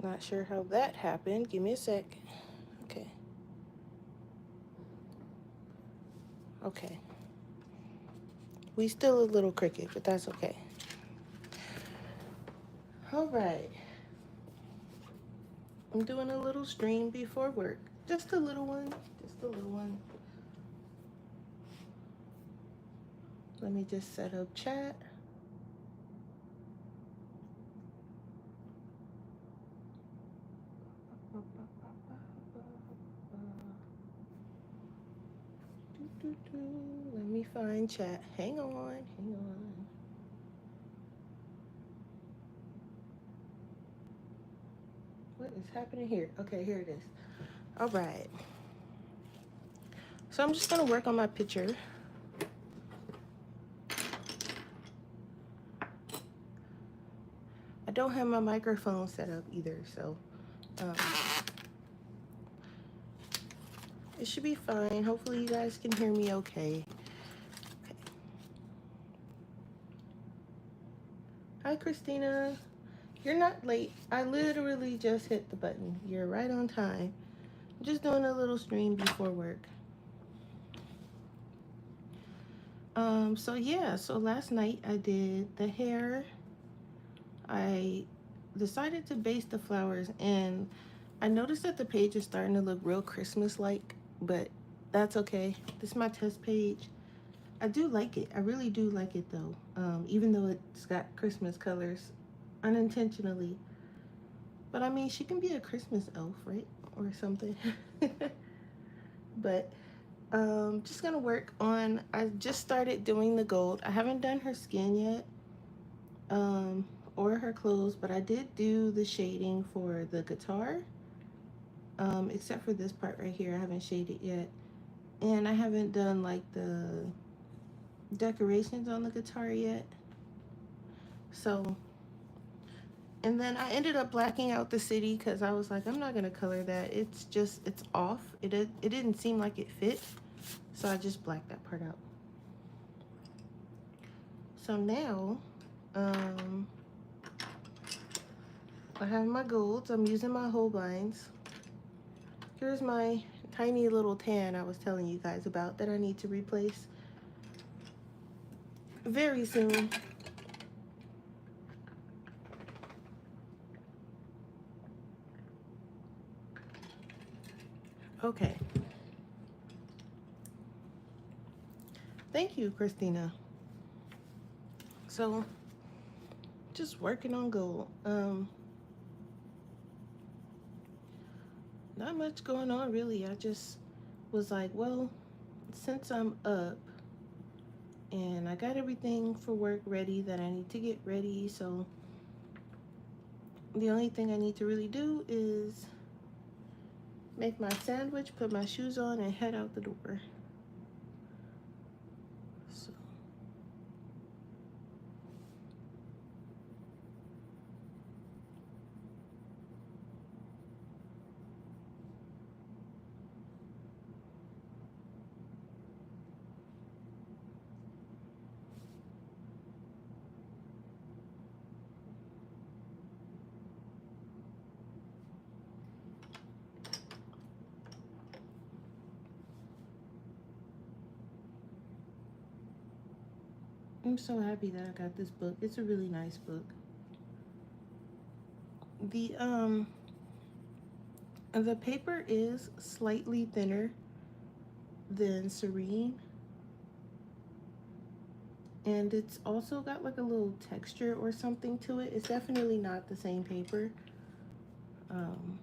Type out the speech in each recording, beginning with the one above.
Not sure how that happened. Give me a sec. Okay. Okay. We still a little crooked, but that's okay. All right. I'm doing a little stream before work. Just a little one. Just a little one. Let me just set up chat. Let me find chat. Hang on. Hang on. What is happening here? Okay, here it is. All right. So I'm just going to work on my picture. I don't have my microphone set up either, so um, it should be fine. Hopefully you guys can hear me okay. Hi, Christina. You're not late. I literally just hit the button. You're right on time. I'm just doing a little stream before work. So yeah, so last night I did the hair. I decided to base the flowers, and I noticed that the page is starting to look real Christmas-like, but that's okay. This is my test page. I do like it. I really do like it though. Even though it's got Christmas colors unintentionally. But I mean, she can be a Christmas elf, right? Or something. But just gonna work on, I just started doing the gold. I haven't done her skin yet. Um, or her clothes, but I did do the shading for the guitar. Except for this part right here, I haven't shaded yet. And I haven't done like the decorations on the guitar yet. So, and then I ended up blacking out the city because I was like, I'm not gonna color that. It's just, it's off. It didn't seem like it fit. So I just blacked that part out. So now, I have my golds. I'm using my Holbeins. Here's my tiny little tan I was telling you guys about that I need to replace very soon. Okay. Thank you, Christina. So, just working on gold. Not much going on really. I just was like, well, since I'm up and I got everything for work ready that I need to get ready, so the only thing I need to really do is make my sandwich, put my shoes on, and head out the door. So I'm so happy that I got this book. It's a really nice book. The the paper is slightly thinner than Serene, and it's also got like a little texture or something to it. It's definitely not the same paper. Um,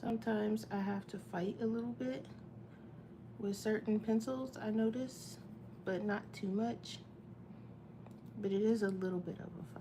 Sometimes I have to fight a little bit with certain pencils, I notice, but not too much. But it is a little bit of a fight.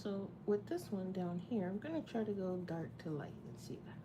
So with this one down here, I'm gonna try to go dark to light and see what happens.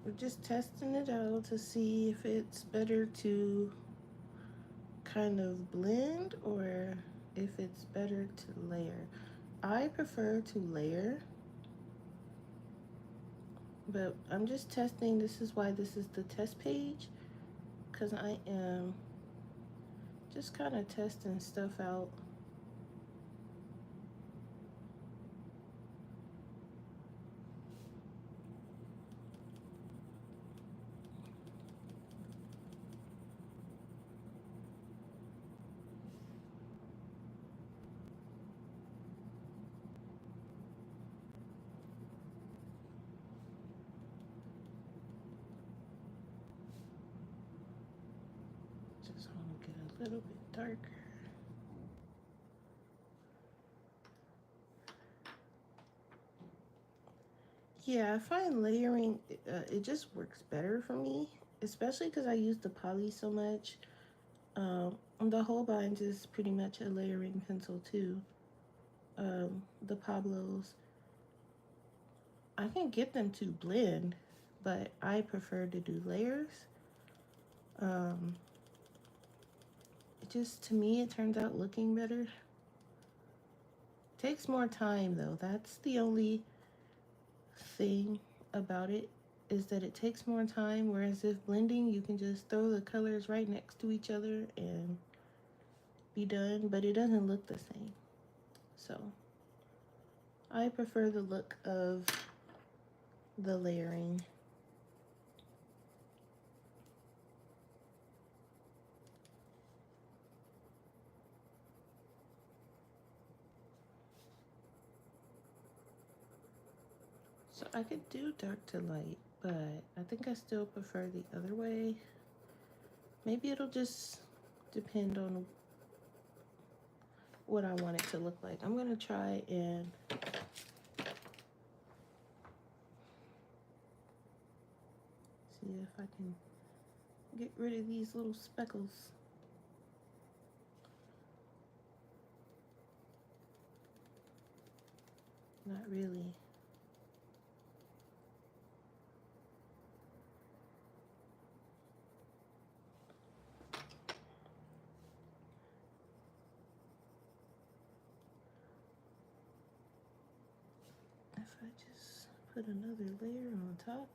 We're just testing it out to see if it's better to kind of blend or if it's better to layer. I prefer to layer, but I'm just testing. This is why this is the test page, because I am just kind of testing stuff out. Just want to get a little bit darker. Yeah, I find layering, it just works better for me, especially because I use the poly so much. The Holbein is pretty much a layering pencil too. The Pablos, I can get them to blend, but I prefer to do layers. It just, to me, it turns out looking better. Takes more time though. That's the only thing about it, is that it takes more time, whereas if blending, you can just throw the colors right next to each other and be done, but it doesn't look the same. So I prefer the look of the layering. So I could do dark to light, but I think I still prefer the other way. Maybe it'll just depend on what I want it to look like. I'm gonna try and see if I can get rid of these little speckles. Not really. If I just put another layer on top.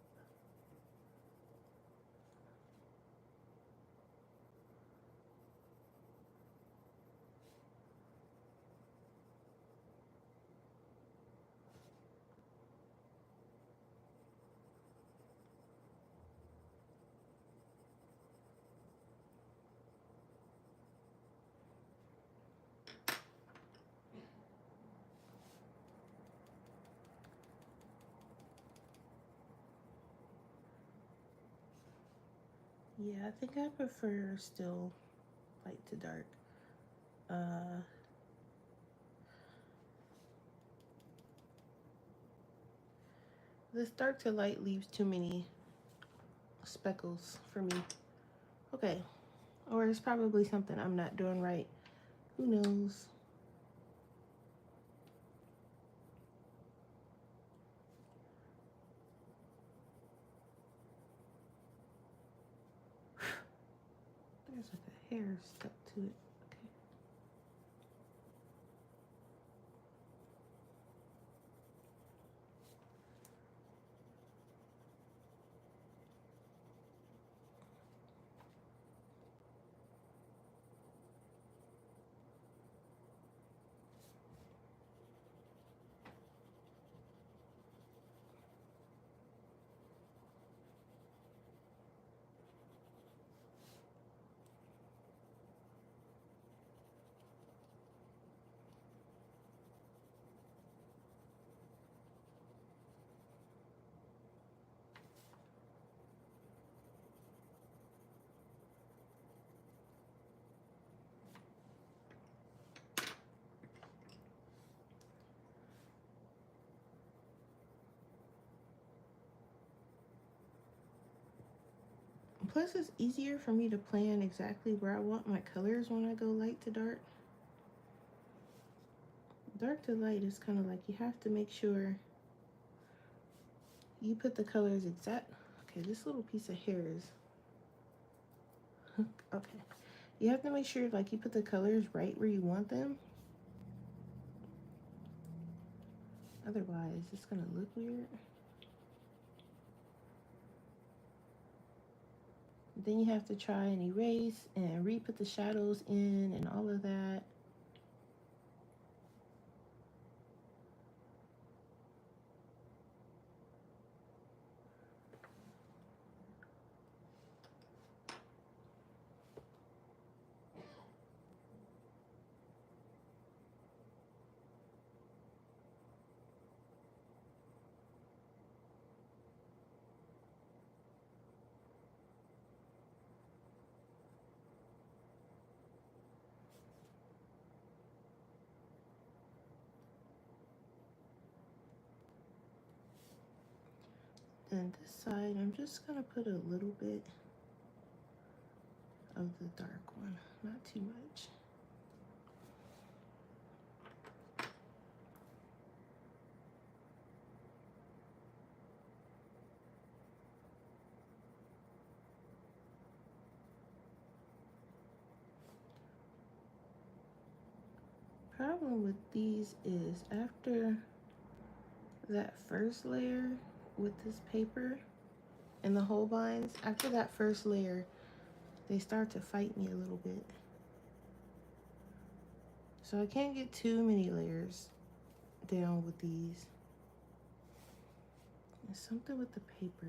Yeah, I think I prefer still light to dark. This dark to light leaves too many speckles for me. Okay, or it's probably something I'm not doing right. Who knows? There's like a hair stuck to it. Okay. plus it's easier for me to plan exactly where I want my colors when I go light to dark. Dark to light is kind of like you have to make sure you put the colors exact. Okay, this little piece of hair is okay. You have to make sure like you put the colors right where you want them. Otherwise, it's gonna look weird. Then you have to try and erase and re-put the shadows in and all of that. And this side, I'm just gonna put a little bit of the dark one, not too much. Problem with these is after that first layer with this paper and the Holbeins, after that first layer, they start to fight me a little bit. So I can't get too many layers down with these. There's something with the paper.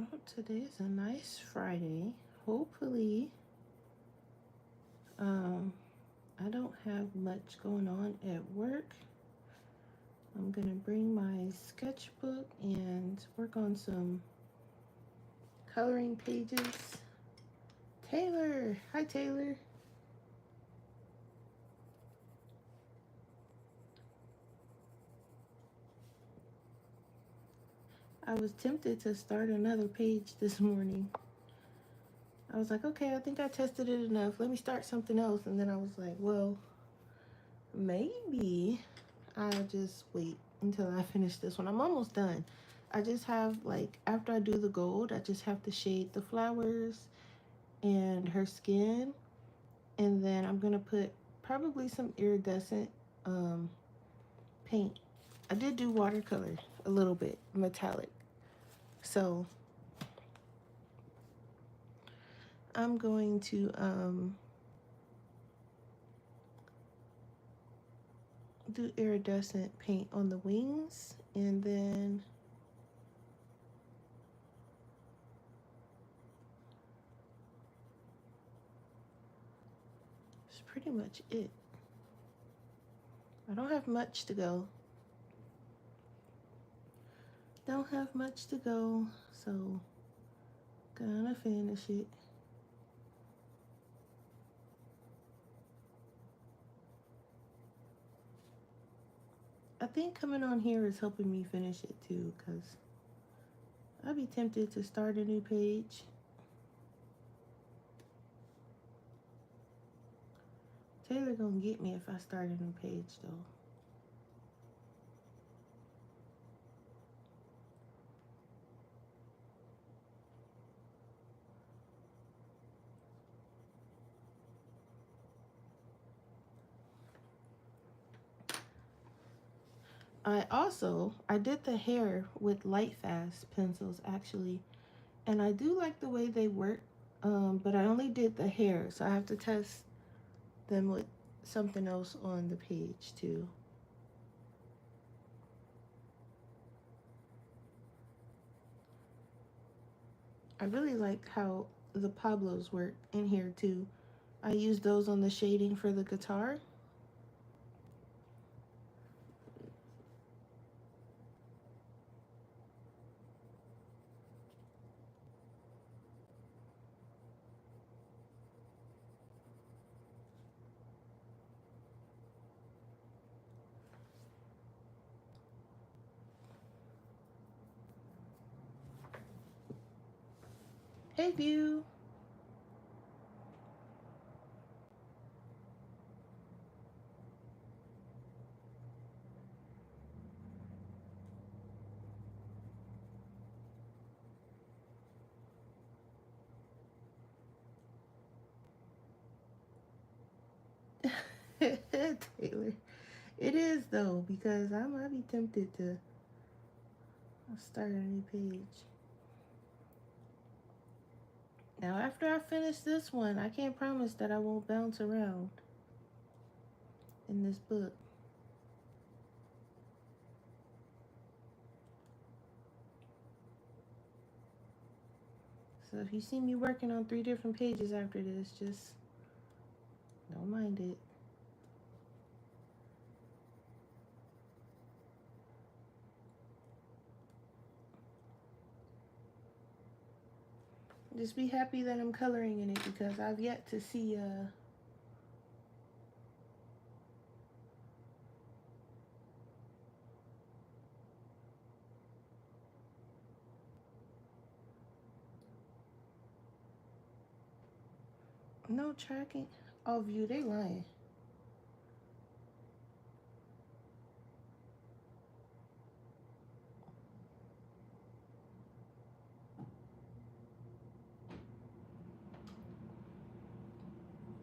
Oh, today is a nice Friday. Hopefully, I don't have much going on at work. I'm gonna bring my sketchbook and work on some coloring pages. Taylor, hi Taylor. I was tempted to start another page this morning. I was like, okay, I think I tested it enough. Let me start something else. And then I was like, well, maybe I'll just wait until I finish this one. I'm almost done. I just have like, after I do the gold, I just have to shade the flowers and her skin. And then I'm gonna put probably some iridescent paint. I did do watercolor a little bit, metallic. So I'm going to do iridescent paint on the wings, and then that's pretty much it. I don't have much to go. Don't have much to go, so gonna finish it. I think coming on here is helping me finish it too, because I'd be tempted to start a new page. Taylor gonna get me if I start a new page though. I did the hair with Lightfast pencils actually, and I do like the way they work, but I only did the hair, so I have to test them with something else on the page too. I really like how the Pablos work in here too. I used those on the shading for the guitar. Hey, View. Taylor. It is though, because I might be tempted to start a new page. Now, after I finish this one, I can't promise that I won't bounce around in this book. So if you see me working on 3 different pages after this, just don't mind it. Just be happy that I'm coloring in it, because I've yet to see no tracking. Oh, View, they lying.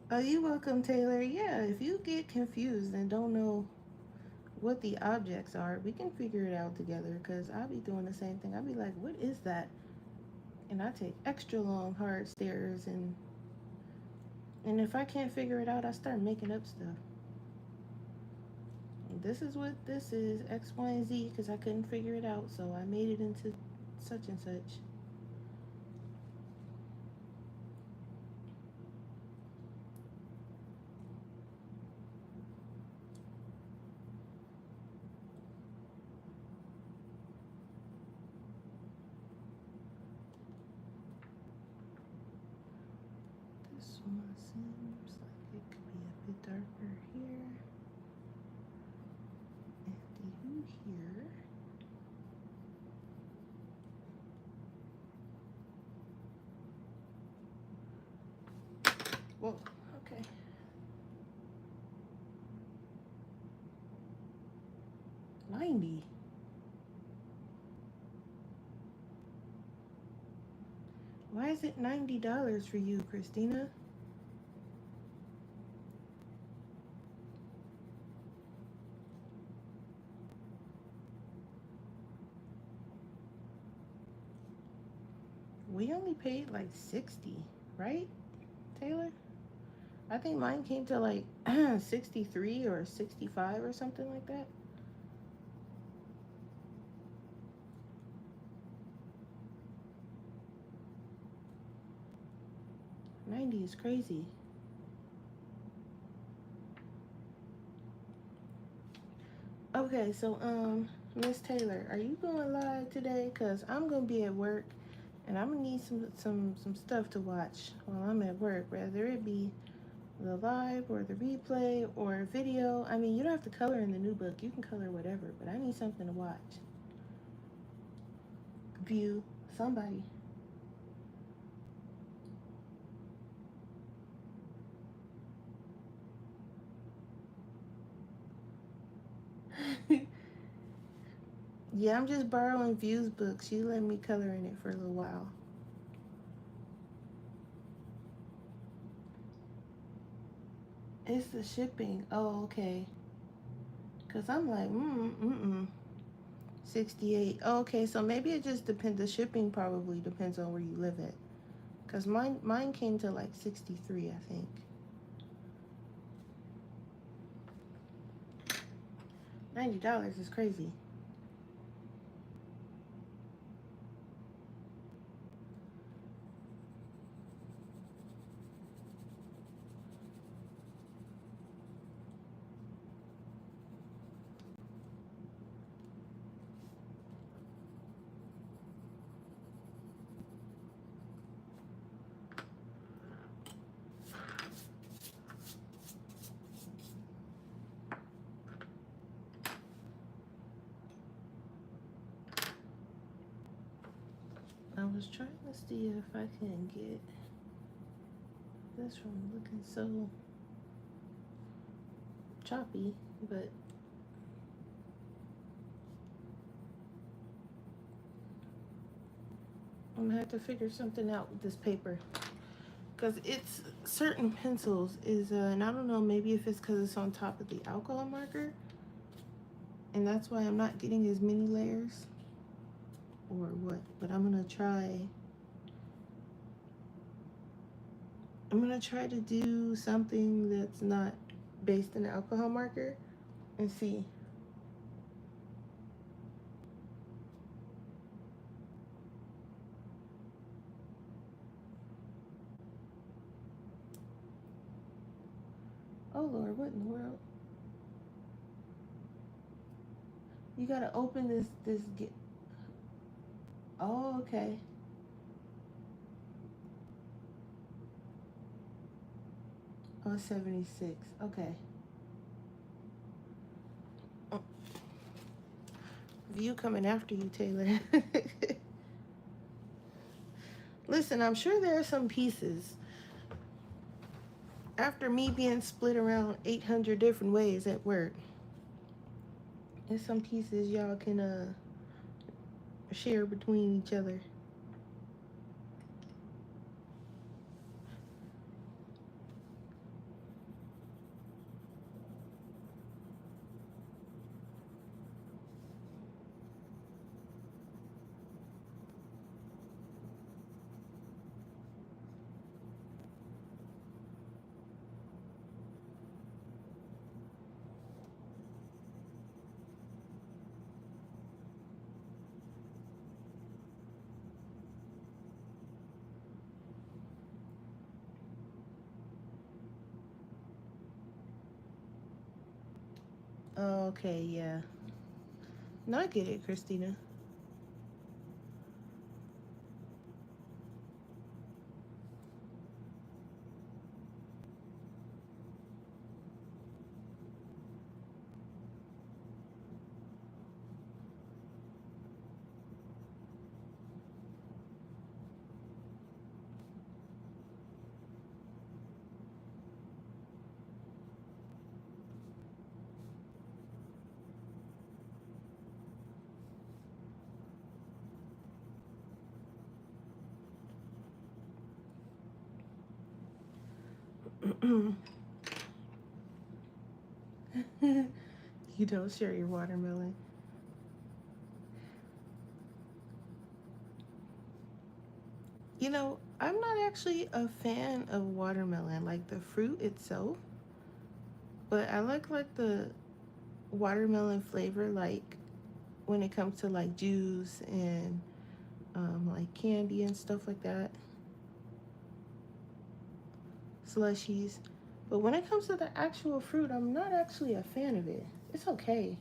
Oh, you welcome, Taylor. Yeah, if you get confused and don't know what the objects are, we can figure it out together, because I'll be doing the same thing. I'll be like, what is that? And I take extra long, hard stares, and if I can't figure it out, I start making up stuff. This is what this is, X, Y, and Z, because I couldn't figure it out, so I made it into such and such. This one seems like it could be a bit darker here. And the here. Whoa, okay. $90. Why is it $90 for you, Christina? We only paid like 60, right, Taylor? I think mine came to like 63 or 65 or something like that. 90 is crazy. Okay, so Miss Taylor, are you going live today? Cause I'm gonna be at work, and I'm gonna need some stuff to watch while I'm at work, whether it be the live or the replay or video. I mean, you don't have to color in the new book. You can color whatever, but I need something to watch. View, somebody. Yeah, I'm just borrowing View's book. She let me color in it for a little while. It's the shipping. Oh, okay. Cause I'm like, 68. Oh, okay, so maybe it just depends. The shipping probably depends on where you live at. Cause mine came to like 63, I think. $90 is crazy. I was trying to see if I can get this from looking so choppy, but I'm gonna have to figure something out with this paper. Because it's certain pencils is, and I don't know, maybe if it's because it's on top of the alcohol marker, and that's why I'm not getting as many layers, or what, but I'm gonna try to do something that's not based in the alcohol marker and see. Oh Lord, what in the world? You gotta open this get. Oh, okay. Oh, 76. Okay. Oh, view coming after you, Taylor. Listen, I'm sure there are some pieces after me being split around 800 different ways at work. There's some pieces y'all can share between each other. Okay, yeah. No, I get it, Christina. You don't share your watermelon. You know, I'm not actually a fan of watermelon, like the fruit itself, but I like the watermelon flavor, like when it comes to like juice and like candy and stuff like that, slushies. But when it comes to the actual fruit, I'm not actually a fan of it. It's okay.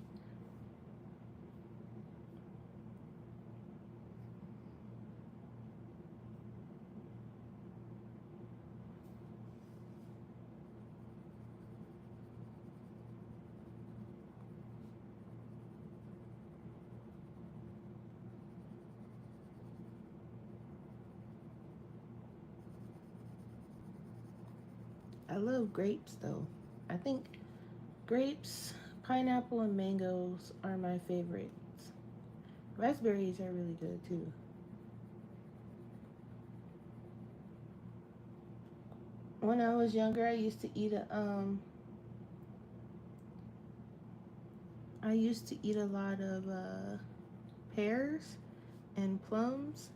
I love grapes though. I think grapes, pineapple, and mangoes are my favorites. Raspberries are really good too. When I was younger, I used to eat a lot of pears and plums,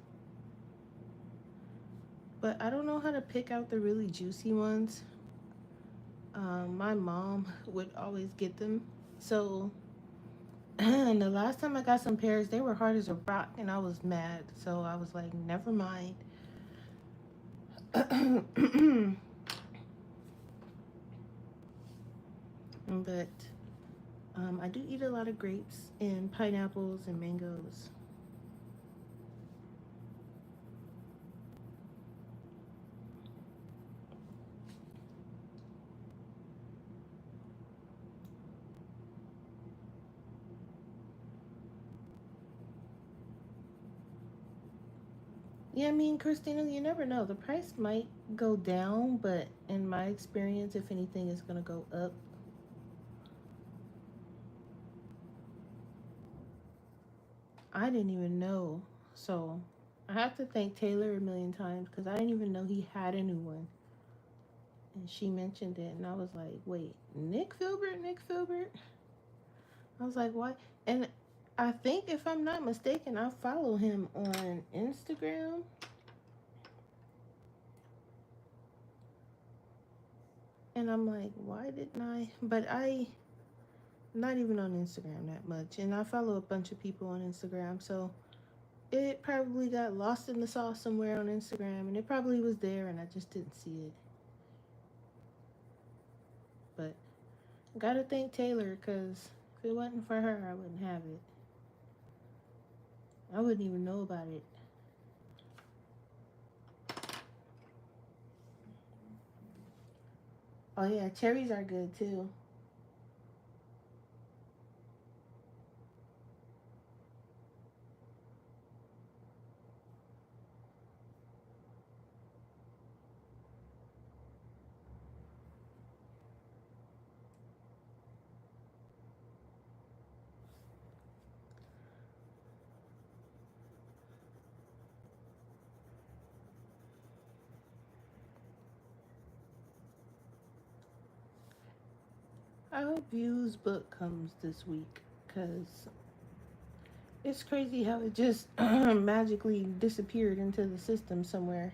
but I don't know how to pick out the really juicy ones. My mom would always get them. So, and the last time I got some pears, they were hard as a rock, and I was mad. So I was like, never mind. But I do eat a lot of grapes and pineapples and mangoes. Yeah, I mean, Christina, you never know. The price might go down, but in my experience, if anything, it's gonna go up. I didn't even know. So I have to thank Taylor a million times because I didn't even know he had a new one. And she mentioned it, and I was like, wait, Nick Filbert? Nick Filbert? I was like, what? And I think, if I'm not mistaken, I follow him on Instagram. And I'm like, why didn't I? But not even on Instagram that much. And I follow a bunch of people on Instagram. So it probably got lost in the sauce somewhere on Instagram. And it probably was there and I just didn't see it. But gotta thank Taylor because if it wasn't for her, I wouldn't have it. I wouldn't even know about it. Oh, yeah, cherries are good too. I hope View's book comes this week because it's crazy how it just magically disappeared into the system somewhere.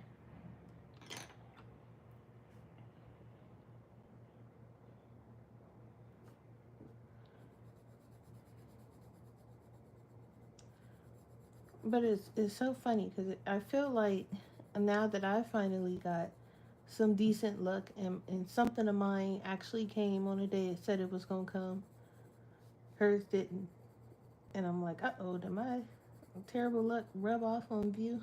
But it's so funny because I feel like now that I finally got some decent luck and something of mine actually came on the day it said it was gonna come, hers didn't, and I'm like, uh oh, did my terrible luck rub off on View?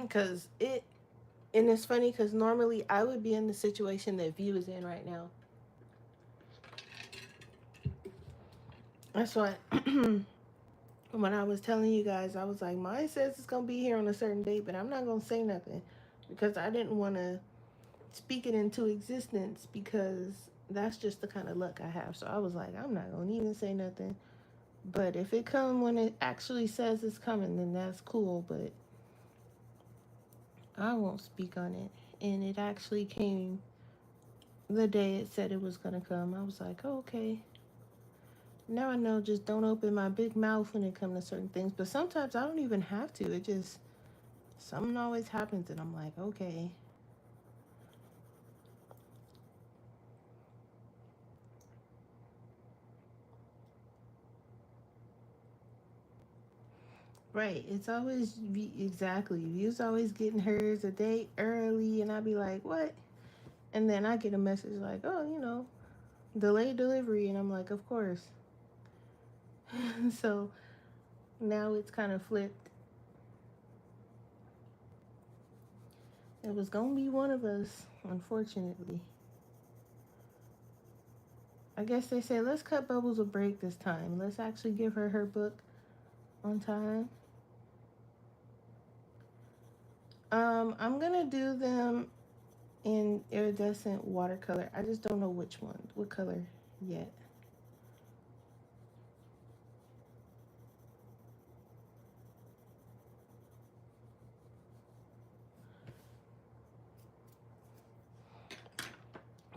Because it and it's funny because normally I would be in the situation that View is in right now. That's why when I was telling you guys, I was like, mine says it's gonna be here on a certain date, but I'm not gonna say nothing because I didn't want to speak it into existence because that's just the kind of luck I have. So I was like, I'm not gonna even say nothing. But if it come when it actually says it's coming, then that's cool. But I won't speak on it. And it actually came the day it said it was gonna come. I was like, oh, okay. Now I know. Just don't open my big mouth when it comes to certain things. But sometimes I don't even have to. It just something always happens, and I'm like, okay. Right. It's always exactly. View's always getting hers a day early, and I'd be like, what? And then I get a message like, oh, delayed delivery, and I'm like, of course. So now it's kind of flipped. It was gonna be one of us, unfortunately. I guess they say let's cut Bubbles a break this time. Let's actually give her her book on time. I'm gonna do them in iridescent watercolor. I just don't know which one, what color yet.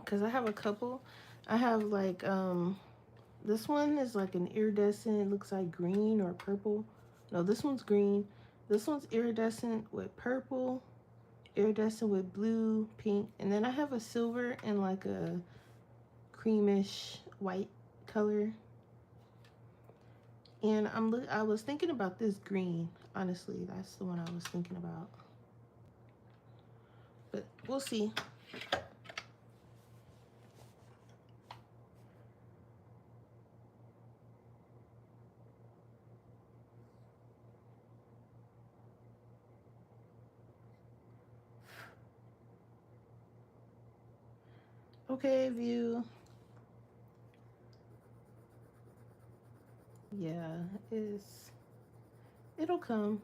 Cause I have a couple. I have like this one is like an iridescent. It looks like green or purple. No, this one's green. This one's iridescent with purple, iridescent with blue, pink, and then I have a silver and like a creamish white color. And I was thinking about this green. Honestly, that's the one I was thinking about. But we'll see. Okay, view. Yeah, it'll come.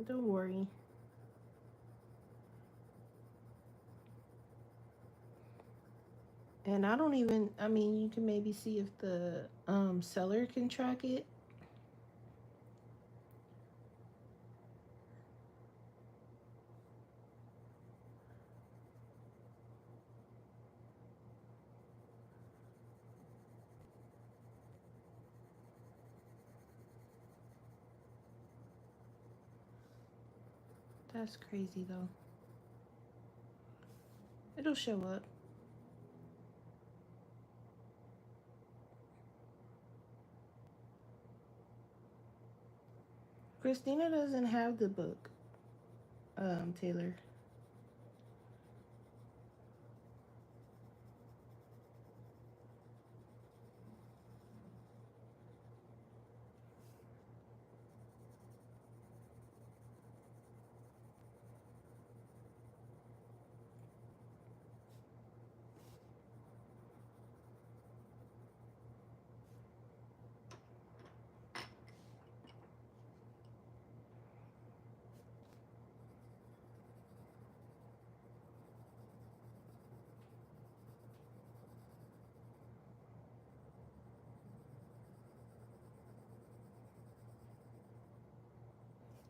Don't worry. And I don't even, I mean, you can maybe see if the seller can track it. That's crazy though. It'll show up. Christina doesn't have the book, Taylor.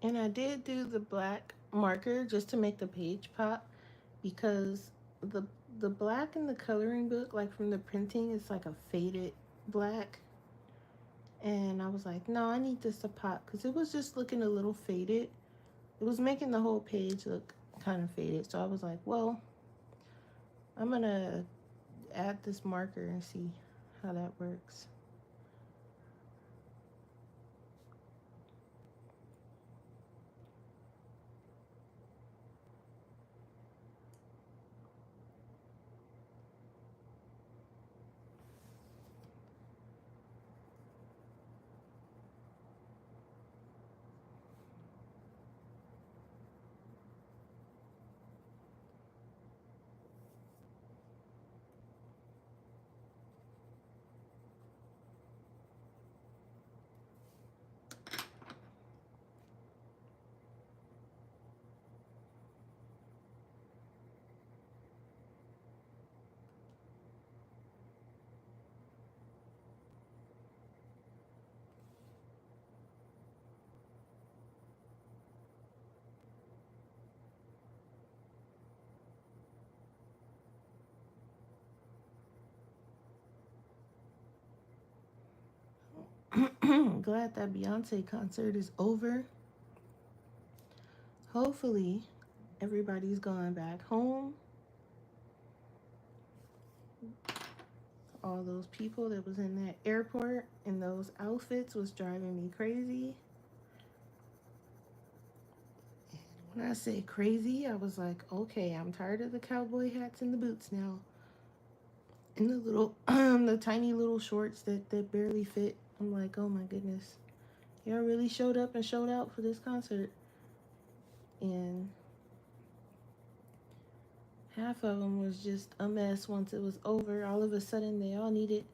And I did do the black marker just to make the page pop because the the black in the coloring book, like from the printing, is like a faded black. And I was like, no, I need this to pop because it was just looking a little faded. It was making the whole page look kind of faded. So I was like, well, I'm gonna add this marker and see how that works. Glad that Beyonce concert is over. Hopefully, everybody's going back home. All those people that was in that airport in those outfits was driving me crazy. And when I say crazy, I was like, okay, I'm tired of the cowboy hats and the boots now. And the little, the tiny little shorts that barely fit. I'm like, oh my goodness. Y'all really showed up and showed out for this concert. And half of them was just a mess once it was over. All of a sudden, they all needed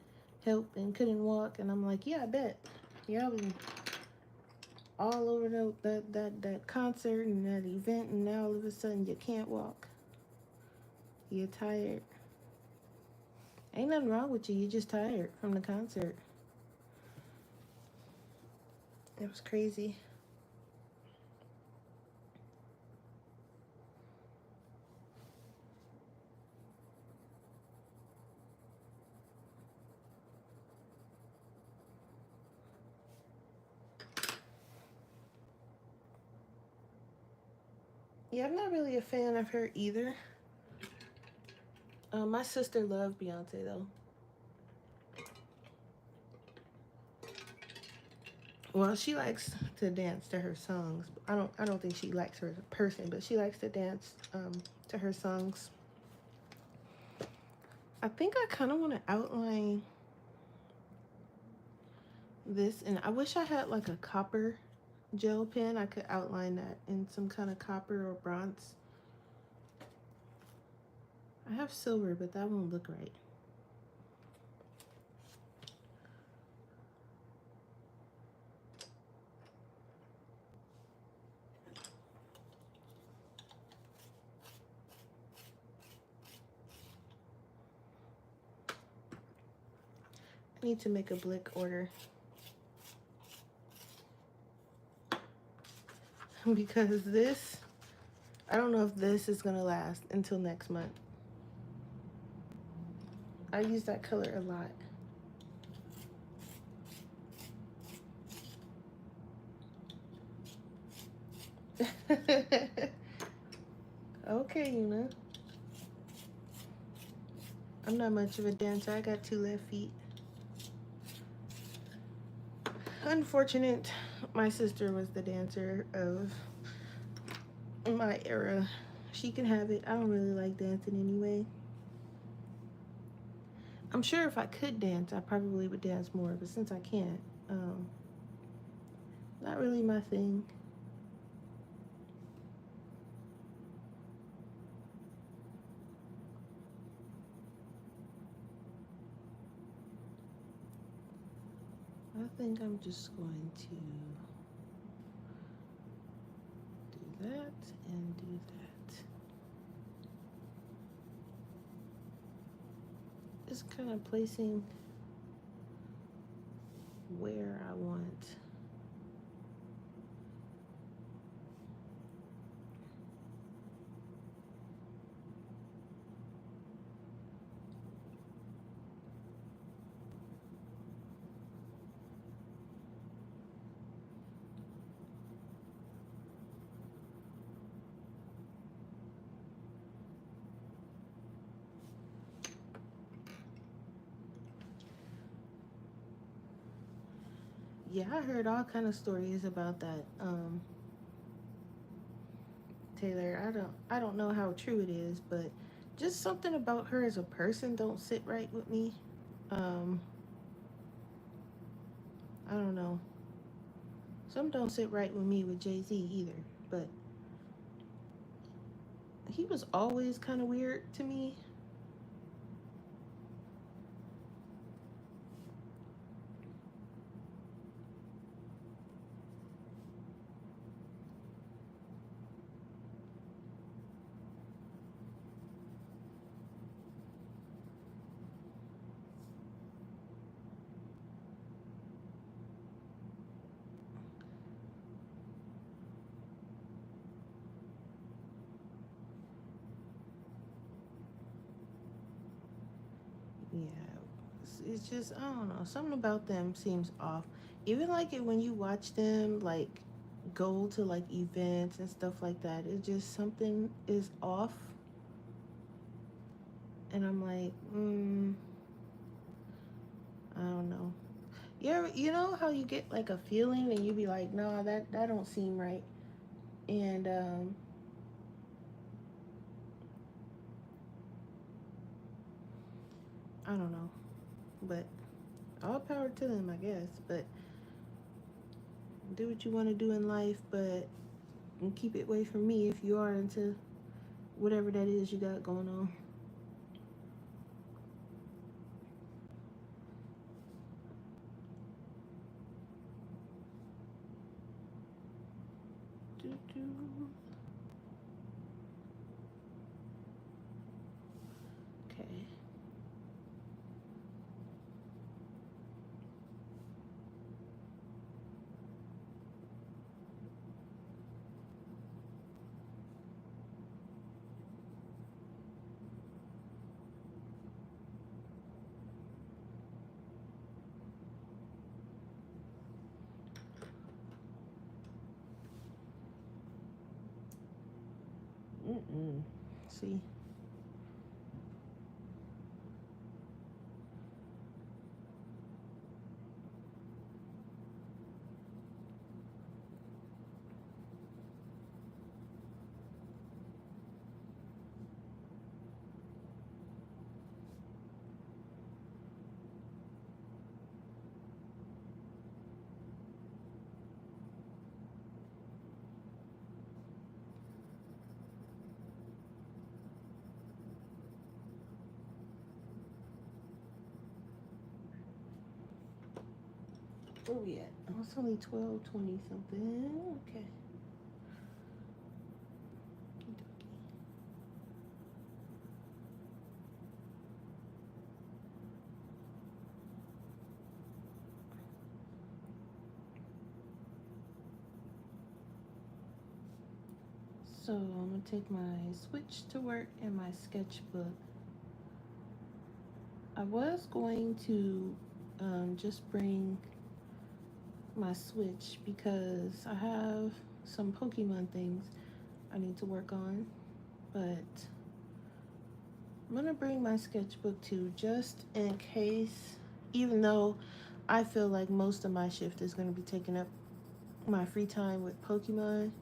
help and couldn't walk. And I'm like, yeah, I bet. Y'all was all over that concert and that event, and now all of a sudden you can't walk. You're tired. Ain't nothing wrong with you. You're just tired from the concert. It was crazy. Yeah, I'm not really a fan of her either. My sister loved Beyonce though. Well, she likes to dance to her songs. I don't think she likes her as a person, but she likes to dance to her songs. I think I kind of want to outline this, and I wish I had like a copper gel pen. I could outline that in some kind of copper or bronze. I have silver, but that won't look right. I need to make a Blick order because this, I don't know if this is gonna last until next month. I use that color a lot. Okay, Una. I'm not much of a dancer. I got 2 left feet. Unfortunate, my sister was the dancer of my era. She can have it. I don't really like dancing anyway. I'm sure if I could dance, I probably would dance more, but since I can't, not really my thing. I think I'm just going to do that and do that. Just kind of placing where I want. Yeah, I heard all kind of stories about that. Taylor, I don't know how true it is, but just something about her as a person don't sit right with me. Um, I don't know. Some don't sit right with me with Jay-Z either, but he was always kind of weird to me. Yeah, it's just I don't know. Something about them seems off. Even like it when you watch them like go to like events and stuff like that. It just something is off, and I'm like, I don't know. You know how you get like a feeling and you be like, no, that don't seem right, and I don't know, but all power to them, I guess. But do what you want to do in life, but keep it away from me if you are into whatever that is you got going on. Doo-doo. Okay. See. Where we at? Oh, it's only 12:20 something. Okay. So I'm gonna take my Switch to work and my sketchbook. I was going to just bring my Switch because I have some Pokemon things I need to work on, but I'm gonna bring my sketchbook too, just in case, even though I feel like most of my shift is gonna be taking up my free time with Pokemon.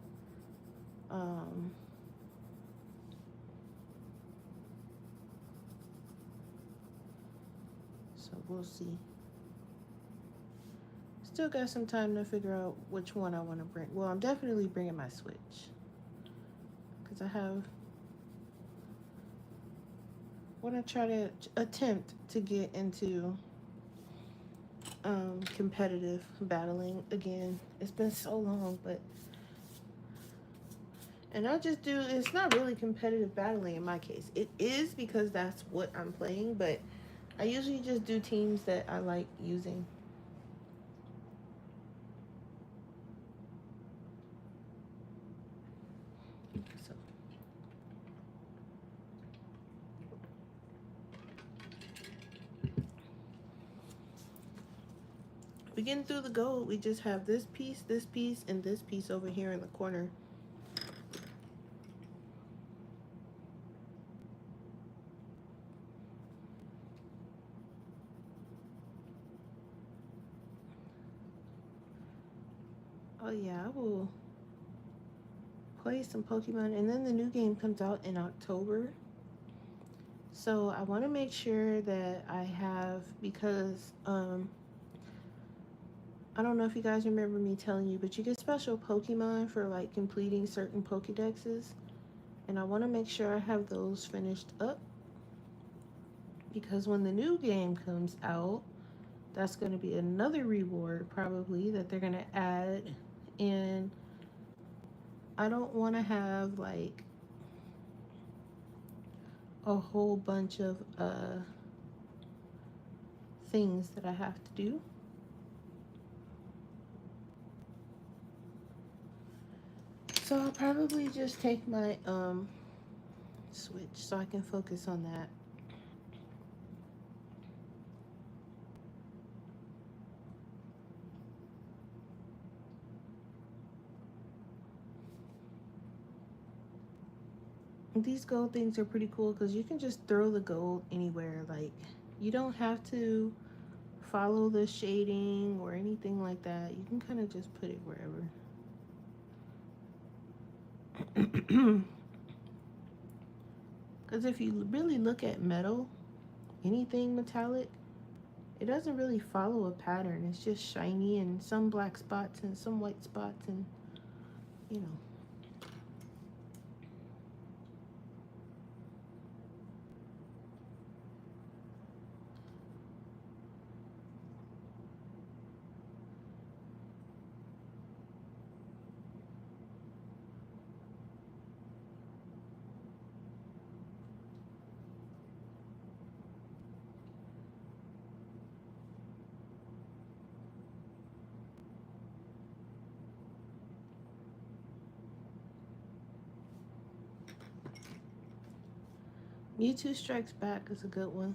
Um, so we'll see. Still got some time to figure out which one I want to bring. Well, I'm definitely bringing my Switch because I have want to try to attempt to get into competitive battling again. It's been so long, but and I just do. It's not really competitive battling in my case. It is because that's what I'm playing, but I usually just do teams that I like using. So we getting through the gold. We just have this piece, and this piece over here in the corner. Oh yeah, I will play some Pokemon, and then the new game comes out in October. So I want to make sure that I have because I don't know if you guys remember me telling you, but you get special Pokemon for like completing certain Pokedexes, and I want to make sure I have those finished up because when the new game comes out, that's going to be another reward probably that they're going to add, and I don't want to have like a whole bunch of things that I have to do. So I'll probably just take my Switch so I can focus on that. These gold things are pretty cool because you can just throw the gold anywhere. Like, you don't have to follow the shading or anything like that. You can kind of just put it wherever. Because if you really look at metal, anything metallic, it doesn't really follow a pattern. It's just shiny and some black spots and some white spots and, you know. Mewtwo Strikes Back is a good one.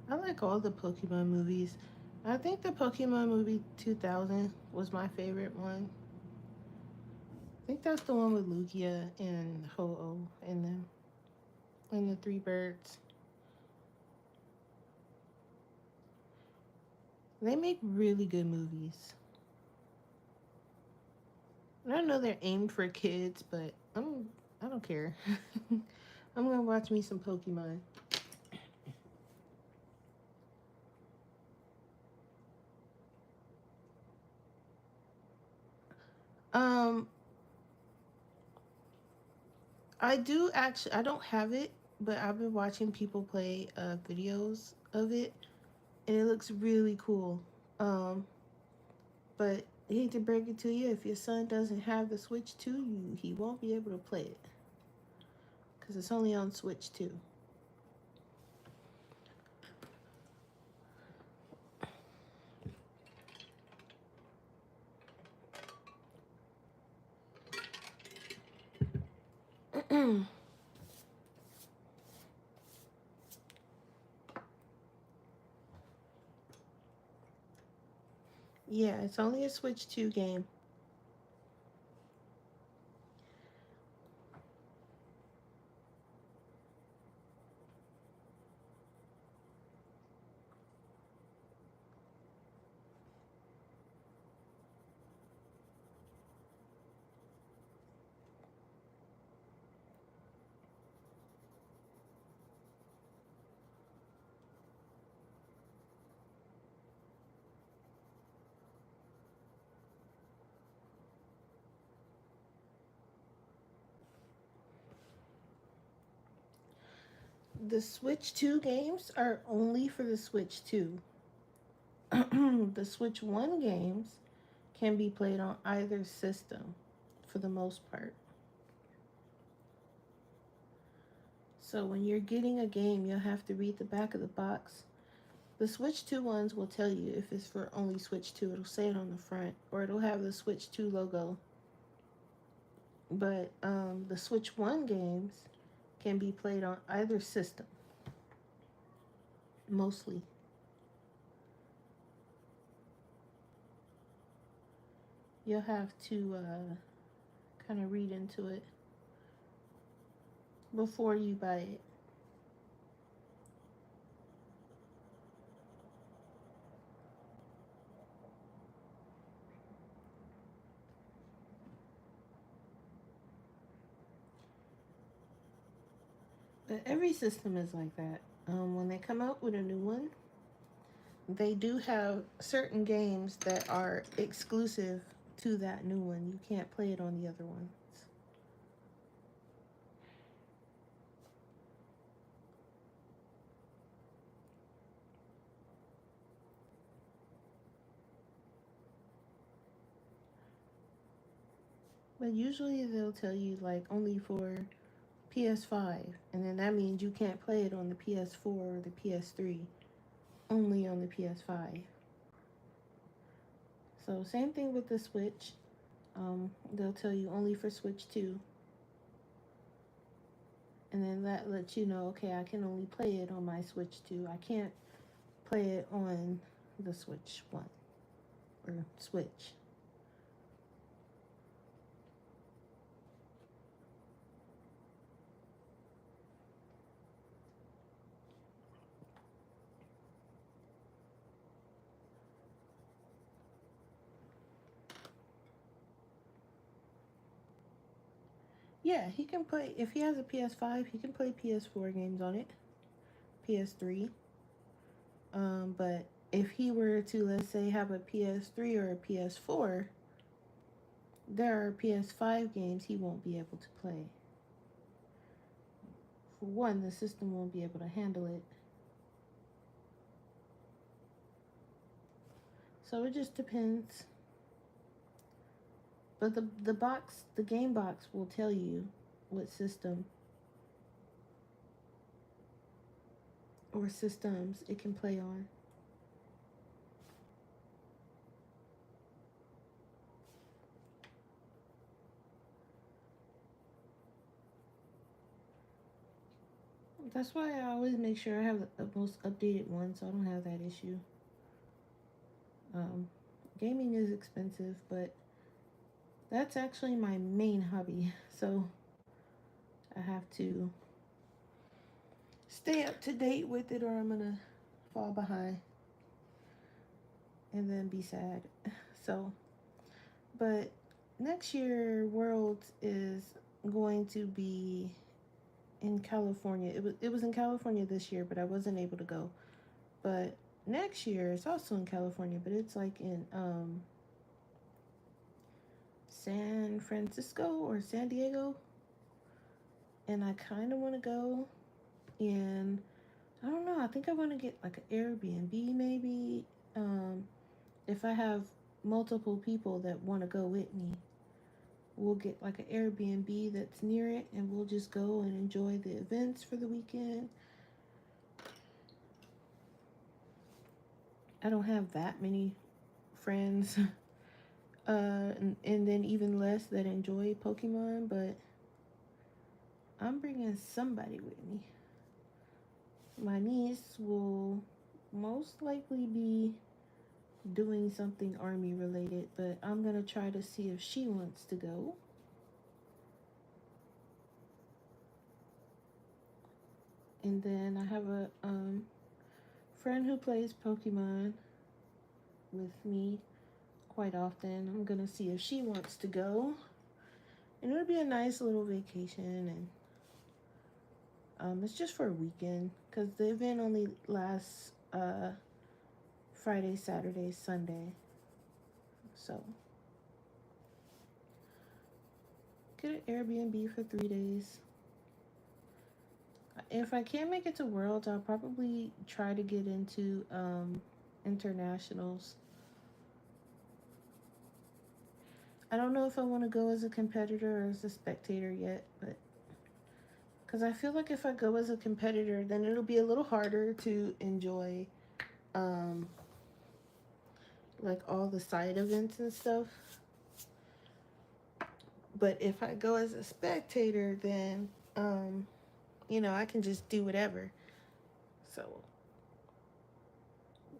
I like all the Pokemon movies. I think the Pokemon movie 2000 was my favorite one. I think that's the one with Lugia and Ho-Oh and the three birds. They make really good movies. And I know they're aimed for kids, but I don't care. I'm gonna watch me some Pokemon. Um, I do actually. I don't have it, but I've been watching people play videos of it, and it looks really cool. Um, but I hate to break it to you, if your son doesn't have the Switch 2, he won't be able to play it because it's only on Switch 2. Yeah, it's only a Switch 2 game. The Switch 2 games are only for the Switch 2. The Switch 1 games can be played on either system for the most part. So when you're getting a game, you'll have to read the back of the box. The Switch 2 ones will tell you if it's for only Switch 2. It'll say it on the front, or it'll have the Switch 2 logo. But the Switch 1 games can be played on either system, mostly. You'll have to kind of read into it before you buy it. But every system is like that. When they come out with a new one, they do have certain games that are exclusive to that new one. You can't play it on the other ones. But usually they'll tell you like only for PS5, and then that means you can't play it on the PS4 or the PS3, only on the PS5. So same thing with the Switch. They'll tell you only for Switch 2, and then that lets you know, okay, I can only play it on my Switch 2. I can't play it on the Switch 1 or Switch. Yeah, he can play, if he has a PS5, he can play PS4 games on it, PS3. But if he were to, let's say, have a PS3 or a PS4, there are PS5 games he won't be able to play. For one, the system won't be able to handle it. So it just depends. But the game box will tell you what system or systems it can play on. That's why I always make sure I have the most updated one so I don't have that issue. Gaming is expensive, but that's actually my main hobby. So I have to stay up to date with it or I'm gonna fall behind and then be sad. So, but next year Worlds is going to be in California. It was in California this year, but I wasn't able to go. But next year it's also in California, but it's like in San Francisco or San Diego. And I kind of want to go, and I don't know. I think I want to get like an Airbnb maybe. If I have multiple people that want to go with me, we'll get like an Airbnb that's near it and we'll just go and enjoy the events for the weekend. I don't have that many friends, and then even less that enjoy Pokemon, but I'm bringing somebody with me. My niece will most likely be doing something army related, but I'm gonna try to see if she wants to go. And then I have a friend who plays Pokemon with me quite often. I'm gonna see if she wants to go, and it'll be a nice little vacation. And it's just for a weekend because the event only lasts Friday, Saturday, Sunday. So get an Airbnb for 3 days. If I can't make it to Worlds, I'll probably try to get into internationals. I don't know if I want to go as a competitor or as a spectator yet, but because I feel like if I go as a competitor, then it'll be a little harder to enjoy um, like all the side events and stuff. But if I go as a spectator, then I can just do whatever. So,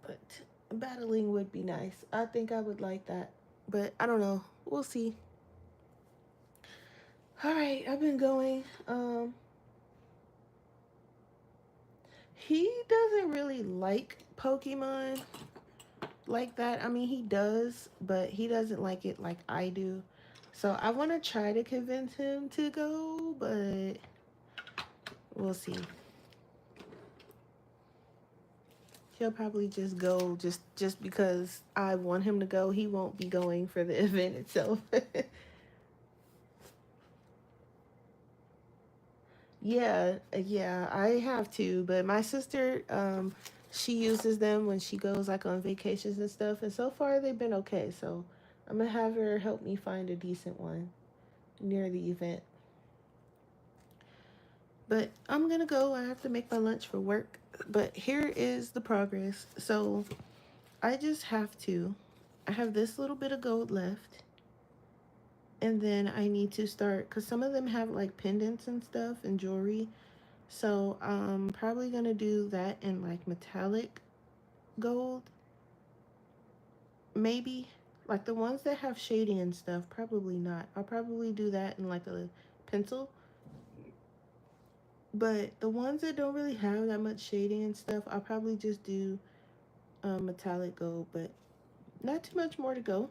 but battling would be nice. I think I would like that, but I don't know. We'll see. All right, I've been going. He doesn't really like Pokemon like that. I mean, he does, but he doesn't like it like I do. So I want to try to convince him to go, but we'll see. He'll probably just go just because I want him to go. He won't be going for the event itself. Yeah, I have to, but my sister, she uses them when she goes like on vacations and stuff, and so far they've been okay. So I'm gonna have her help me find a decent one near the event. But I'm gonna go. I have to make my lunch for work. But here is the progress. So I just have to. I have this little bit of gold left. And then I need to start, because some of them have like pendants and stuff and jewelry. So I'm probably going to do that in like metallic gold. Maybe. Like the ones that have shading and stuff, probably not. I'll probably do that in like a pencil. But the ones that don't really have that much shading and stuff, I'll probably just do metallic gold. But not too much more to go.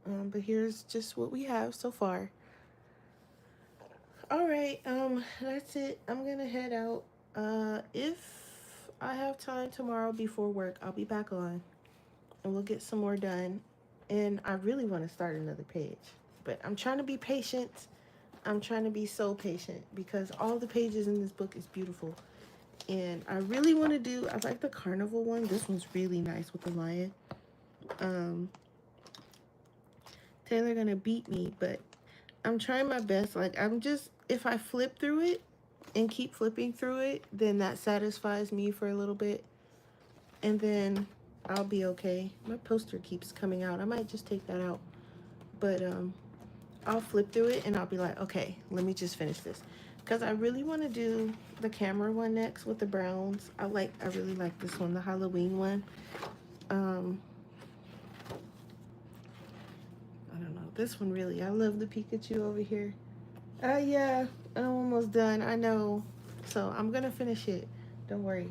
But here's just what we have so far. All right, that's it. I'm gonna head out. If I have time tomorrow before work, I'll be back on and we'll get some more done. And I really want to start another page, but I'm trying to be patient. I'm trying to be so patient because all the pages in this book is beautiful. And I really want to do, I like the carnival one. This one's really nice with the lion. Taylor gonna beat me, but I'm trying my best. Like, I'm just, if I flip through it and keep flipping through it, then that satisfies me for a little bit. And then I'll be okay. My poster keeps coming out. I might just take that out. But I'll flip through it and I'll be like, okay, let me just finish this. Because I really want to do the camera one next with the browns. I really like this one, the Halloween one. I don't know. This one really, I love the Pikachu over here. Yeah, I'm almost done. I know. So I'm going to finish it. Don't worry.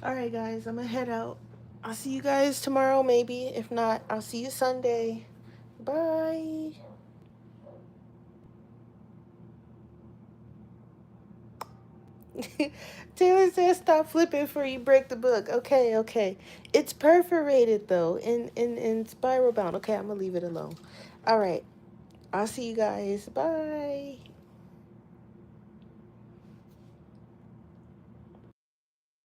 All right, guys, I'm going to head out. I'll see you guys tomorrow, maybe. If not, I'll see you Sunday. Bye. Taylor says stop flipping before you break the book. Okay. It's perforated, though, in spiral bound. Okay, I'm going to leave it alone. All right. I'll see you guys. Bye.